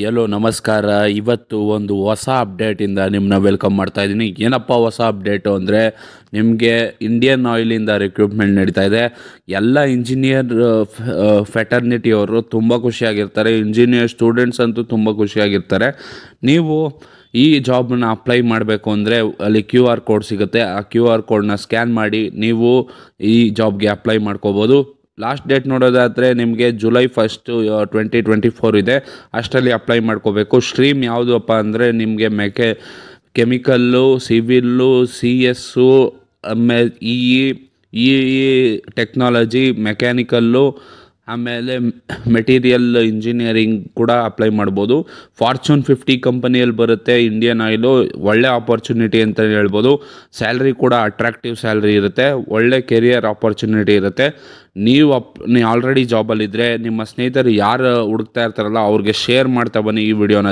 ಎಲ್ಲೋ ನಮಸ್ಕಾರ. ಇವತ್ತು ಒಂದು ಹೊಸ ಅಪ್ಡೇಟಿಂದ ನಿಮ್ಮನ್ನ ವೆಲ್ಕಮ್ ಮಾಡ್ತಾ ಇದ್ದೀನಿ. ಏನಪ್ಪ ಹೊಸ ಅಪ್ಡೇಟು ಅಂದರೆ, ನಿಮಗೆ ಇಂಡಿಯನ್ ಆಯಿಲಿಂದ ರಿಕ್ರೂಟ್ಮೆಂಟ್ ನಡೀತಾ ಇದೆ. ಎಲ್ಲ ಇಂಜಿನಿಯರ್ ಫೆಟರ್ನಿಟಿಯವರು ತುಂಬ ಖುಷಿಯಾಗಿರ್ತಾರೆ. ಇಂಜಿನಿಯರ್ ಸ್ಟೂಡೆಂಟ್ಸ್ ಅಂತೂ ತುಂಬ ಖುಷಿಯಾಗಿರ್ತಾರೆ. ನೀವು ಈ ಜಾಬ್ನ ಅಪ್ಲೈ ಮಾಡಬೇಕು ಅಂದರೆ ಅಲ್ಲಿ QR ಕೋಡ್ ಸಿಗುತ್ತೆ. ಆ QR ಕೋಡ್ನ ಸ್ಕ್ಯಾನ್ ಮಾಡಿ ನೀವು ಈ ಜಾಬ್ಗೆ ಅಪ್ಲೈ ಮಾಡ್ಕೋಬೋದು. ಲಾಸ್ಟ್ ಡೇಟ್ ನೋಡೋದಾದರೆ ನಿಮಗೆ July 1, 2024 ಇದೆ. ಅಷ್ಟರಲ್ಲಿ ಅಪ್ಲೈ ಮಾಡ್ಕೋಬೇಕು. ಸ್ಟ್ರೀಮ್ ಯಾವುದಪ್ಪ ಅಂದರೆ ನಿಮಗೆ ಕೆಮಿಕಲ್ಲು, ಸಿವಿಲ್ಲು, CS, ಆಮೇಲೆ ಇ ಟೆಕ್ನಾಲಜಿ, ಮೆಕ್ಯಾನಿಕಲ್ಲು, ಆಮೇಲೆ ಮೆಟೀರಿಯಲ್ ಇಂಜಿನಿಯರಿಂಗ್ ಕೂಡ ಅಪ್ಲೈ ಮಾಡ್ಬೋದು. ಫಾರ್ಚೂನ್ 50 ಕಂಪನಿಯಲ್ಲಿ ಬರುತ್ತೆ ಇಂಡಿಯನ್ ಆಯಿಲು. ಒಳ್ಳೆ ಆಪರ್ಚುನಿಟಿ ಅಂತ ಹೇಳ್ಬೋದು. ಸ್ಯಾಲ್ರಿ ಕೂಡ ಅಟ್ರಾಕ್ಟಿವ್ ಸ್ಯಾಲ್ರಿ ಇರುತ್ತೆ. ಒಳ್ಳೆ ಕೆರಿಯರ್ ಆಪರ್ಚುನಿಟಿ ಇರುತ್ತೆ. ನೀವು ಆಲ್ರೆಡಿ ಜಾಬಲ್ಲಿದ್ದರೆ ನಿಮ್ಮ ಸ್ನೇಹಿತರು ಯಾರು ಹುಡುಕ್ತಾ ಇರ್ತಾರಲ್ಲ ಅವ್ರಿಗೆ ಶೇರ್ ಮಾಡ್ತಾ ಬನ್ನಿ ಈ ವಿಡಿಯೋನ.